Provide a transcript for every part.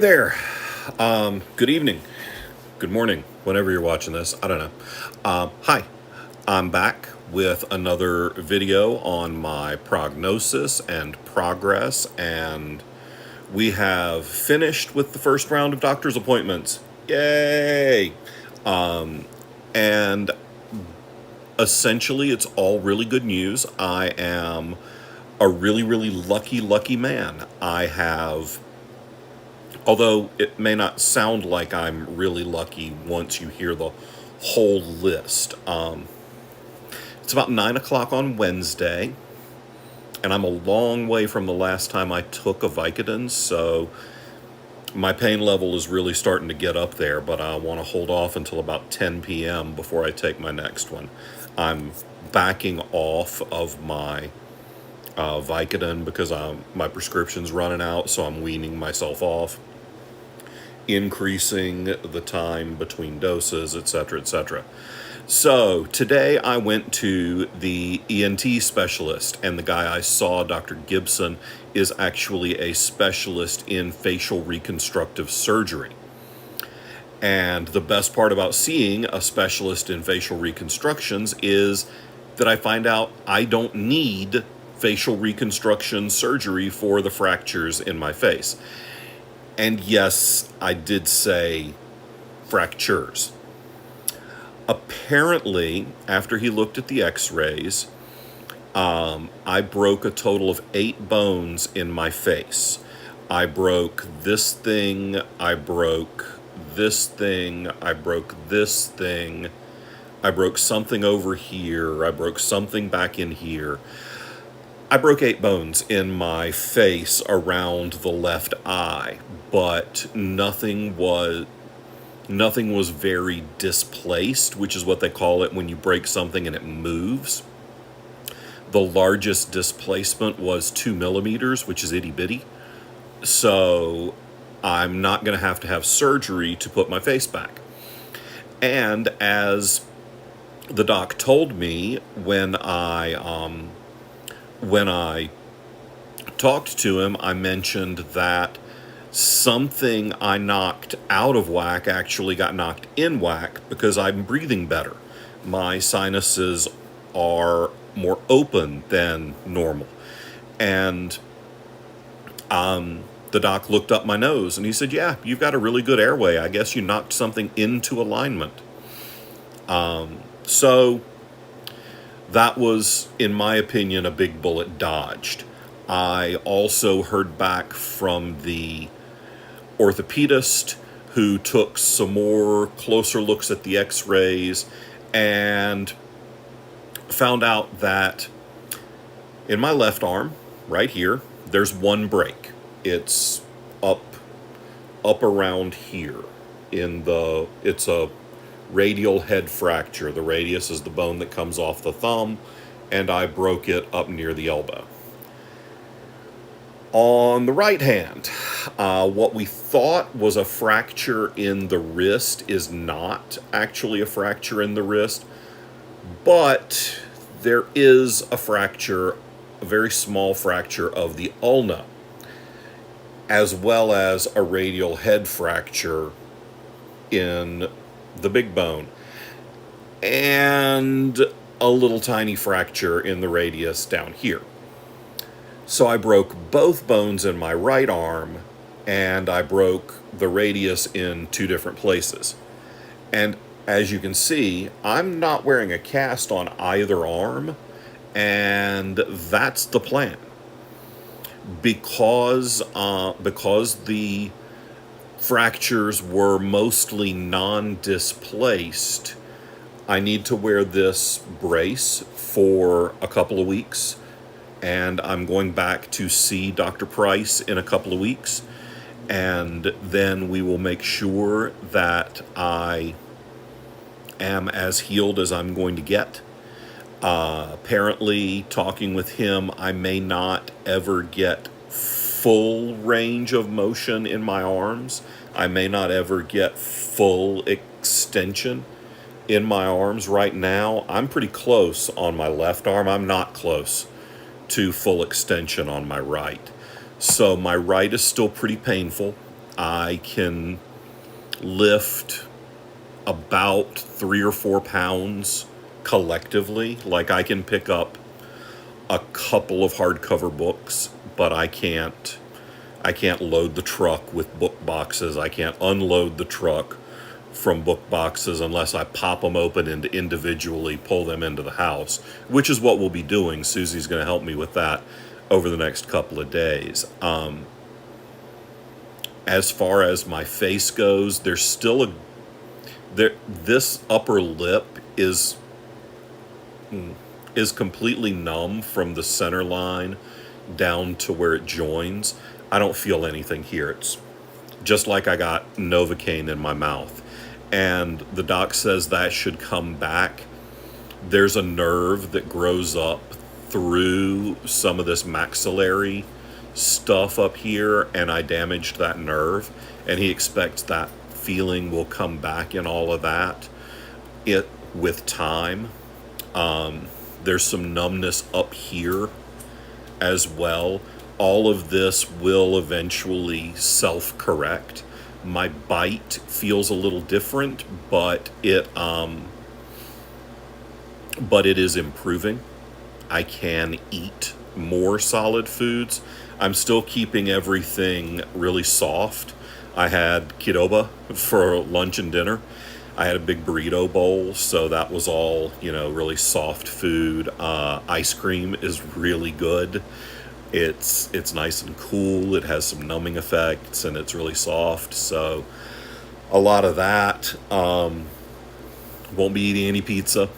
There. Good evening. Good morning. Whenever you're watching this, I don't know. Hi. I'm back with another video on my prognosis and progress, and we have finished with the first round of doctor's appointments. Yay! And essentially, it's all really good news. I am a really, really lucky man. I have, although it may not sound like I'm really lucky once you hear the whole list. It's about 9 o'clock on Wednesday, and I'm a long way from the last time I took a Vicodin, so my pain level is really starting to get up there, but I want to hold off until about 10 p.m. before I take my next one. I'm backing off of my Vicodin because my prescription's running out, so I'm weaning myself off, increasing the time between doses, etc., etc. So today I went to the ENT specialist, and the guy I saw, Dr. Gibson, is actually a specialist in facial reconstructive surgery. And the best part about seeing a specialist in facial reconstructions is that I find out I don't need facial reconstruction surgery for the fractures in my face. And yes, I did say fractures. Apparently, after he looked at the x-rays, I broke a total of 8 bones in my face. I broke this thing, I broke this thing, I broke this thing, I broke something over here, I broke something back in here. I broke 8 bones in my face around the left eye, but nothing was very displaced, which is what they call it when you break something and it moves. The largest displacement was 2 millimeters, which is itty bitty. So I'm not going to have surgery to put my face back. And as the doc told me when I talked to him, I mentioned that something I knocked out of whack actually got knocked in whack because I'm breathing better. My sinuses are more open than normal. And the doc looked up my nose and he said, yeah, you've got a really good airway. I guess you knocked something into alignment. So that was, in my opinion, a big bullet dodged. I also heard back from the orthopedist who took some more closer looks at the x-rays and found out that in my left arm, right here, there's one break. It's up around here. It's a radial head fracture. The radius is the bone that comes off the thumb, and I broke it up near the elbow. On the right hand, what we thought was a fracture in the wrist is not actually a fracture in the wrist, but there is a fracture, a very small fracture of the ulna, as well as a radial head fracture in the big bone, and a little tiny fracture in the radius down here. So I broke both bones in my right arm, and I broke the radius in 2 different places. And as you can see, I'm not wearing a cast on either arm, and that's the plan. Because the fractures were mostly non-displaced, I need to wear this brace for a couple of weeks, and I'm going back to see Dr. Price in a couple of weeks, and then we will make sure that I am as healed as I'm going to get. Apparently, talking with him, I may not ever get full range of motion in my arms. I may not ever get full extension in my arms. Right now, I'm pretty close on my left arm. I'm not close to full extension on my right. So my right is still pretty painful. I can lift about 3 or 4 pounds collectively. Like I can pick up a couple of hardcover books, but I can't load the truck with book boxes. I can't unload the truck from book boxes unless I pop them open and individually pull them into the house, which is what we'll be doing. Susie's going to help me with that over the next couple of days. As far as my face goes, there's still this upper lip is completely numb from the center line down to where it joins. I don't feel anything here. It's just like I got Novocaine in my mouth. And the doc says that should come back. There's a nerve that grows up through some of this maxillary stuff up here, and I damaged that nerve, and he expects that feeling will come back in all of that with time. There's some numbness up here as well. All of this will eventually self-correct. My bite feels a little different, but it is improving. I can eat more solid foods. I'm still keeping everything really soft. I had Qdoba for lunch and dinner. I had a big burrito bowl, so that was all, really soft food. Ice cream is really good. It's nice and cool. It has some numbing effects, and it's really soft. So a lot of that. Won't be eating any pizza.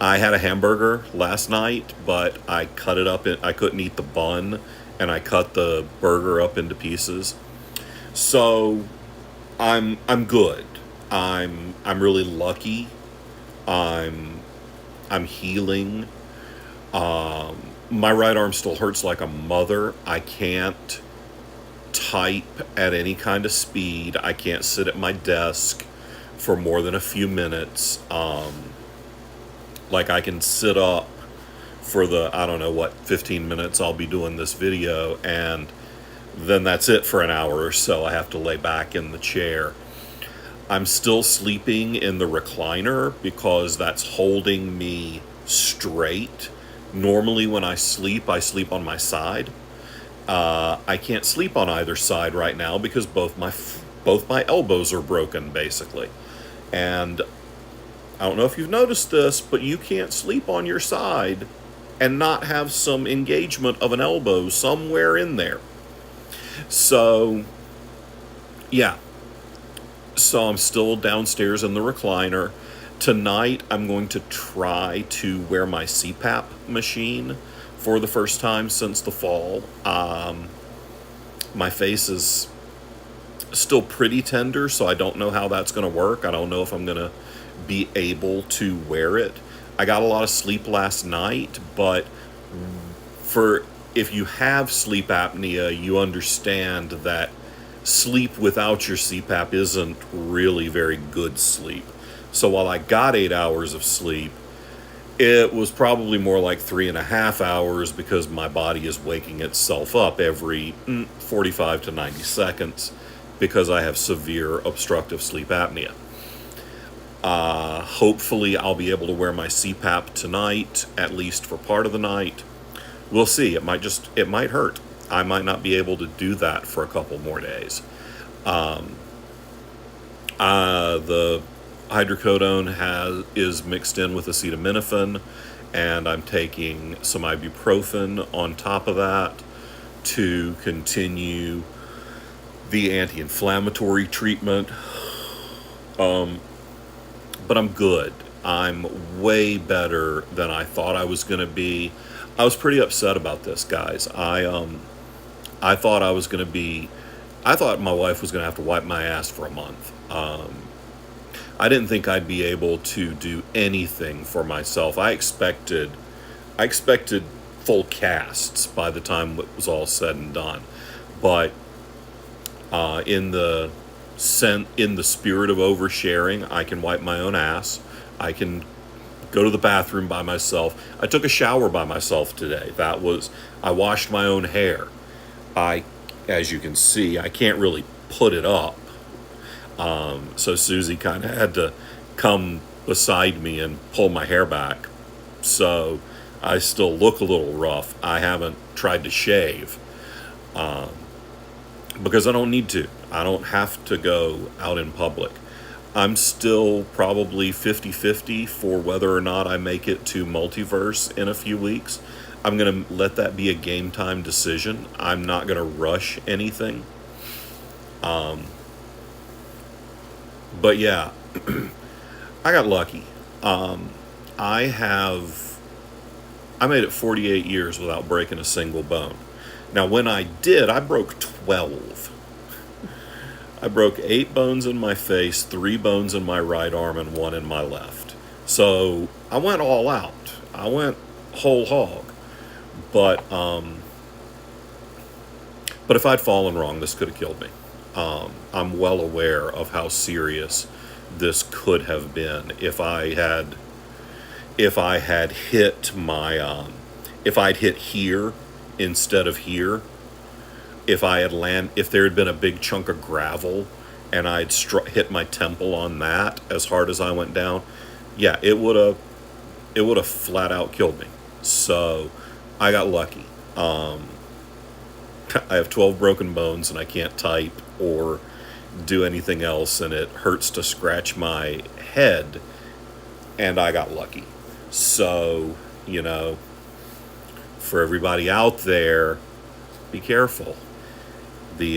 I had a hamburger last night, but I cut it up. I couldn't eat the bun, and I cut the burger up into pieces. So I'm good. I'm really lucky. I'm healing. My right arm still hurts like a mother. I can't type at any kind of speed. I can't sit at my desk for more than a few minutes. Like I can sit up for the, I don't know what, 15 minutes I'll be doing this video, and then that's it for an hour or so. I have to lay back in the chair. I'm still sleeping in the recliner because that's holding me straight. Normally when I sleep on my side. I can't sleep on either side right now because both my elbows are broken, basically. And I don't know if you've noticed this, but you can't sleep on your side and not have some engagement of an elbow somewhere in there. So, yeah. So I'm still downstairs in the recliner. Tonight, I'm going to try to wear my CPAP machine for the first time since the fall. My face is still pretty tender, so I don't know how that's going to work. I don't know if I'm going to be able to wear it. I got a lot of sleep last night, but if you have sleep apnea, you understand that sleep without your CPAP isn't really very good sleep. So while I got 8 hours of sleep, it was probably more like 3.5 hours because my body is waking itself up every 45 to 90 seconds because I have severe obstructive sleep apnea. Hopefully I'll be able to wear my CPAP tonight, at least for part of the night. We'll see. It might hurt. I might not be able to do that for a couple more days. The hydrocodone is mixed in with acetaminophen, and I'm taking some ibuprofen on top of that to continue the anti-inflammatory treatment. But I'm good. I'm way better than I thought I was going to be. I was pretty upset about this, guys. I thought I thought my wife was going to have to wipe my ass for a month. I didn't think I'd be able to do anything for myself. I expected full casts by the time it was all said and done. But in the spirit of oversharing, I can wipe my own ass. I can go to the bathroom by myself. I took a shower by myself today. I washed my own hair. I as you can see, I can't really put it up. So Susie kind of had to come beside me and pull my hair back. So I still look a little rough. I haven't tried to shave because I don't need to. I don't have to go out in public. I'm still probably 50-50 for whether or not I make it to Multiverse in a few weeks. I'm going to let that be a game time decision. I'm not going to rush anything. But yeah, I got lucky. I have I made it 48 years without breaking a single bone. Now, when I did, I broke 12. I broke 8 bones in my face, 3 bones in my right arm, and 1 in my left. So I went all out. I went whole hog. But but if I'd fallen wrong, this could have killed me. I'm well aware of how serious this could have been if I had hit my if I'd hit here instead of here. If there had been a big chunk of gravel and I'd hit my temple on that as hard as I went down, yeah, it would have flat out killed me. So I got lucky. I have 12 broken bones and I can't type or do anything else, and it hurts to scratch my head, and I got lucky. So, for everybody out there, be careful. The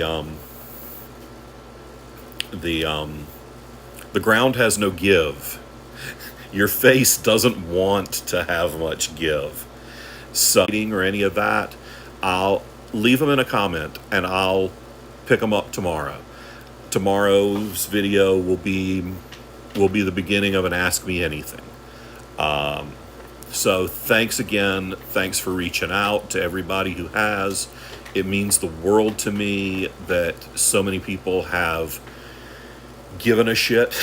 the ground has no give. Your face doesn't want to have much give. So, or any of that, I'll leave them in a comment and I'll pick them up tomorrow. Tomorrow's video will be the beginning of an Ask Me Anything. So thanks again. Thanks for reaching out to everybody who has. It means the world to me that so many people have given a shit.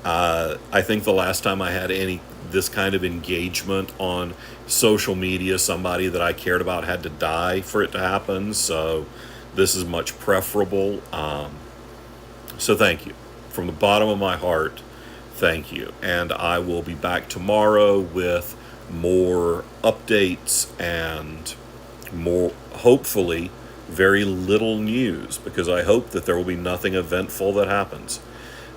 I think the last time I had this kind of engagement on social media, somebody that I cared about had to die for it to happen. So this is much preferable. So thank you. From the bottom of my heart, thank you. And I will be back tomorrow with more updates and more, hopefully, very little news, because I hope that there will be nothing eventful that happens.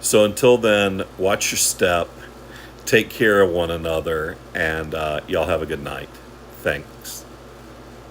So until then, watch your step, take care of one another, and y'all have a good night. Thanks.